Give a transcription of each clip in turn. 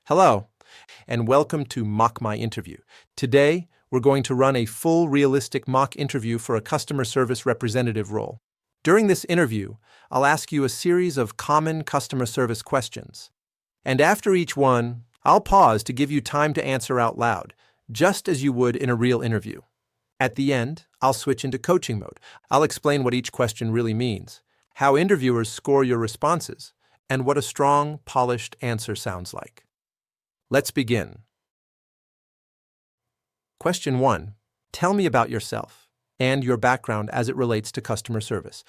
Hello, and welcome to Mock My Interview. Today, we're going to run a full realistic mock interview for a customer service representative role. During this interview, I'll ask you a series of common customer service questions. And after each one, I'll pause to give you time to answer out loud, just as you would in a real interview. At the end, I'll switch into coaching mode. I'll explain what each question really means, how interviewers score your responses, and what a strong, polished answer sounds like. Let's begin. Question 1. Tell me about yourself and your background as it relates to customer service.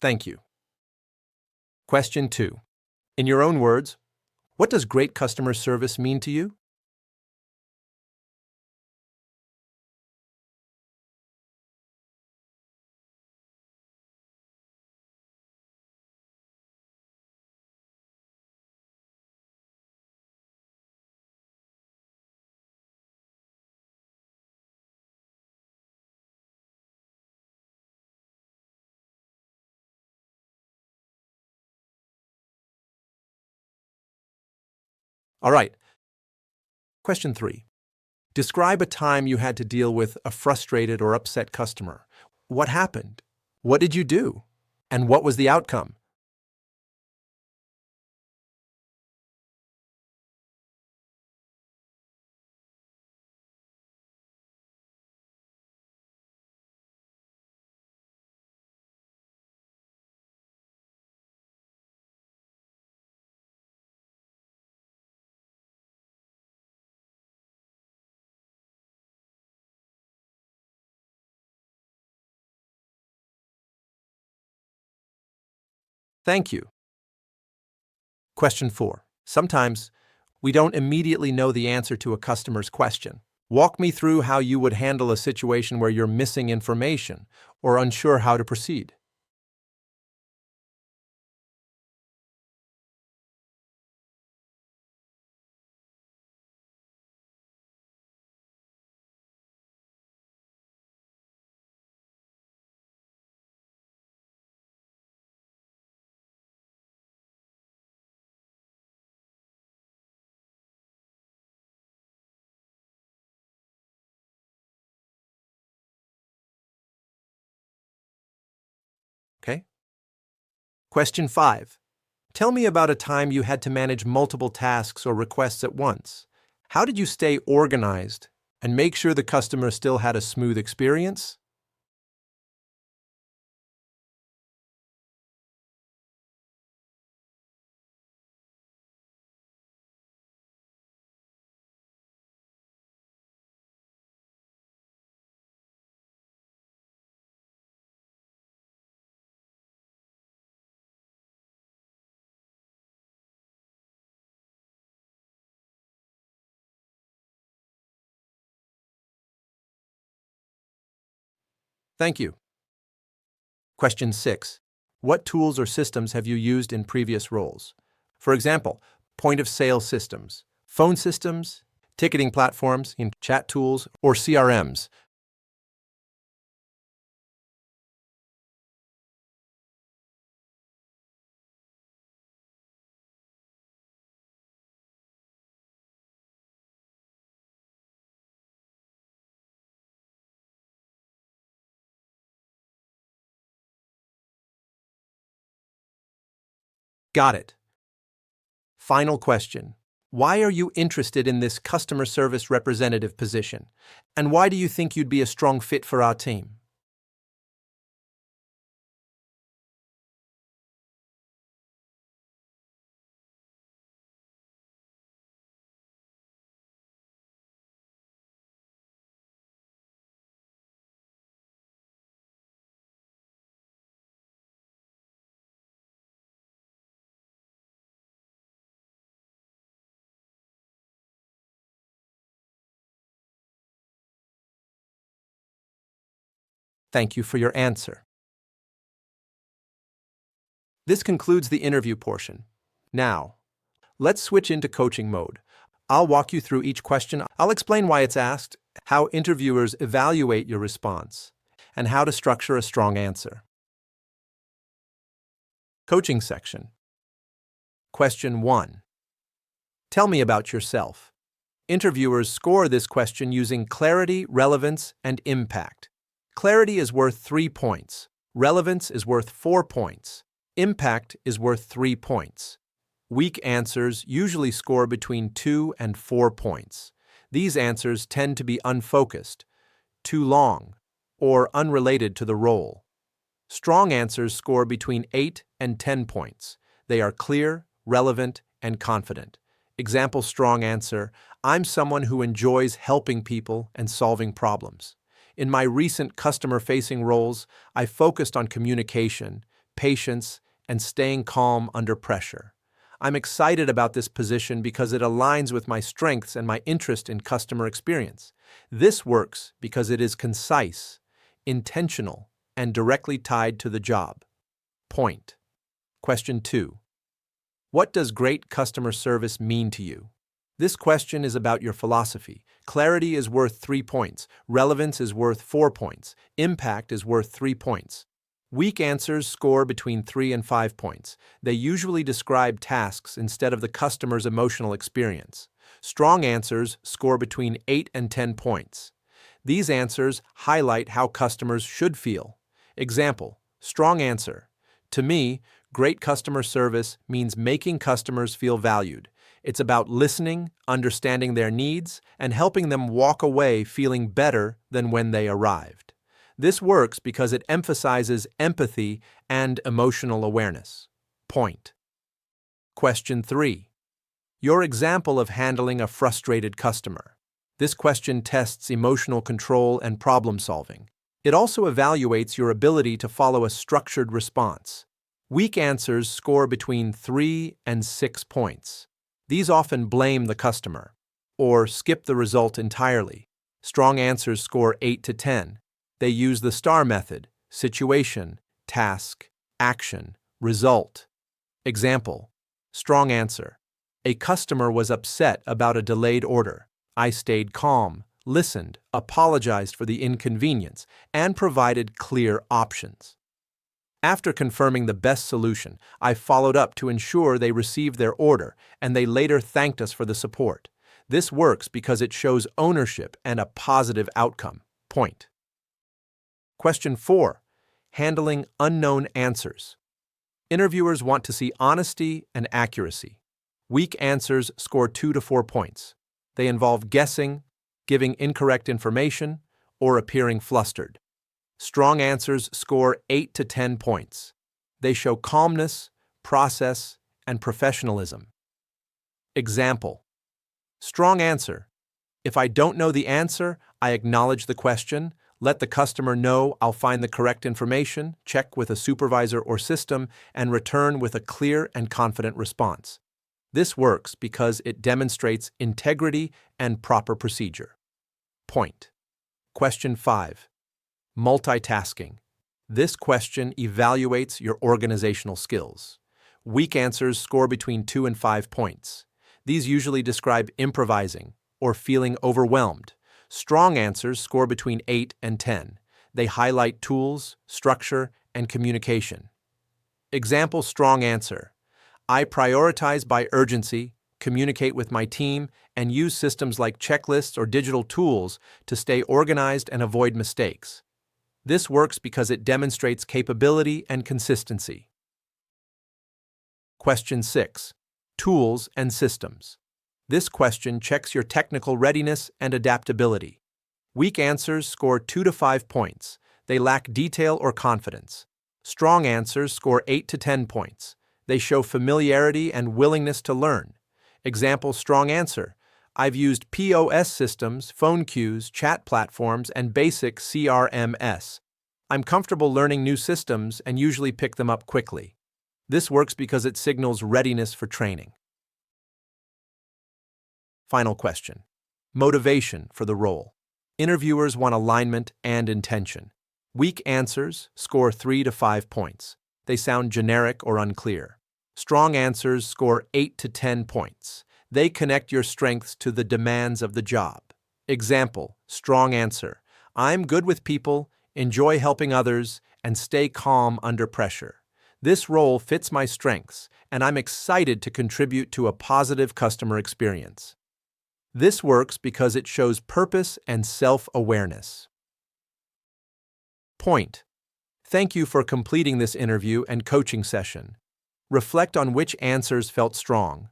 Thank you. Question 2. In your own words, what does great customer service mean to you? All right. Question 3. Describe a time you had to deal with a frustrated or upset customer. What happened? What did you do? And what was the outcome? Thank you. Question 4. Sometimes we don't immediately know the answer to a customer's question. Walk me through how you would handle a situation where you're missing information or unsure how to proceed. Okay? Question 5. Tell me about a time you had to manage multiple tasks or requests at once. How did you stay organized and make sure the customer still had a smooth experience? Thank you. Question 6. What tools or systems have you used in previous roles? For example, point of sale systems, phone systems, ticketing platforms, chat tools, or CRMs. Got it. Final question. Why are you interested in this customer service representative position? And why do you think you'd be a strong fit for our team? Thank you for your answer. This concludes the interview portion. Now, let's switch into coaching mode. I'll walk you through each question. I'll explain why it's asked, how interviewers evaluate your response, and how to structure a strong answer. Coaching section. Question 1. Tell me about yourself. Interviewers score this question using clarity, relevance, and impact. Clarity is worth 3 points. Relevance is worth 4 points. Impact is worth 3 points. Weak answers usually score between 2 and 4 points. These answers tend to be unfocused, too long, or unrelated to the role. Strong answers score between 8 and 10 points. They are clear, relevant, and confident. Example strong answer: I'm someone who enjoys helping people and solving problems. In my recent customer-facing roles, I focused on communication, patience, and staying calm under pressure. I'm excited about this position because it aligns with my strengths and my interest in customer experience. This works because it is concise, intentional, and directly tied to the job. Point. Question 2. What does great customer service mean to you? This question is about your philosophy. Clarity is worth 3 points. Relevance is worth 4 points. Impact is worth 3 points. Weak answers score between 3 and 5 points. They usually describe tasks instead of the customer's emotional experience. Strong answers score between 8 and 10 points. These answers highlight how customers should feel. Example: strong answer: to me, great customer service means making customers feel valued. It's about listening, understanding their needs, and helping them walk away feeling better than when they arrived. This works because it emphasizes empathy and emotional awareness. Point. Question 3. Your example of handling a frustrated customer. This question tests emotional control and problem solving. It also evaluates your ability to follow a structured response. Weak answers score between 3 and 6 points. These often blame the customer or skip the result entirely. Strong answers score 8 to 10. They use the STAR method: situation, task, action, result. Example: strong answer: a customer was upset about a delayed order. I stayed calm, listened, apologized for the inconvenience, and provided clear options. After confirming the best solution, I followed up to ensure they received their order, and they later thanked us for the support. This works because it shows ownership and a positive outcome. Point. Question 4. Handling unknown answers. Interviewers want to see honesty and accuracy. Weak answers score 2 to 4 points. They involve guessing, giving incorrect information, or appearing flustered. Strong answers score 8 to 10 points. They show calmness, process, and professionalism. Example: strong answer: if I don't know the answer, I acknowledge the question, let the customer know I'll find the correct information, check with a supervisor or system, and return with a clear and confident response. This works because it demonstrates integrity and proper procedure. Point. Question 5. Multitasking. This question evaluates your organizational skills. Weak answers score between 2 and 5 points. These usually describe improvising or feeling overwhelmed. Strong answers score between 8 and 10. They highlight tools, structure, and communication. Example strong answer: I prioritize by urgency, communicate with my team, and use systems like checklists or digital tools to stay organized and avoid mistakes. This works because it demonstrates capability and consistency. Question 6. Tools and systems. This question checks your technical readiness and adaptability. Weak answers score 2 to 5 points. They lack detail or confidence. Strong answers score 8 to 10 points. They show familiarity and willingness to learn. Example strong answer: I've used POS systems, phone queues, chat platforms, and basic CRMS. I'm comfortable learning new systems and usually pick them up quickly. This works because it signals readiness for training. Final question. Motivation for the role. Interviewers want alignment and intention. Weak answers score 3 to 5 points. They sound generic or unclear. Strong answers score 8 to 10 points. They connect your strengths to the demands of the job. Example, strong answer. I'm good with people, enjoy helping others, and stay calm under pressure. This role fits my strengths, and I'm excited to contribute to a positive customer experience. This works because it shows purpose and self-awareness. Point. Thank you for completing this interview and coaching session. Reflect on which answers felt strong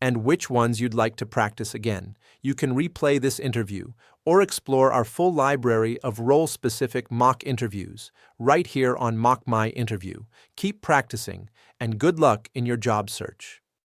and which ones you'd like to practice again. You can replay this interview or explore our full library of role-specific mock interviews right here on Mock My Interview. Keep practicing, and good luck in your job search.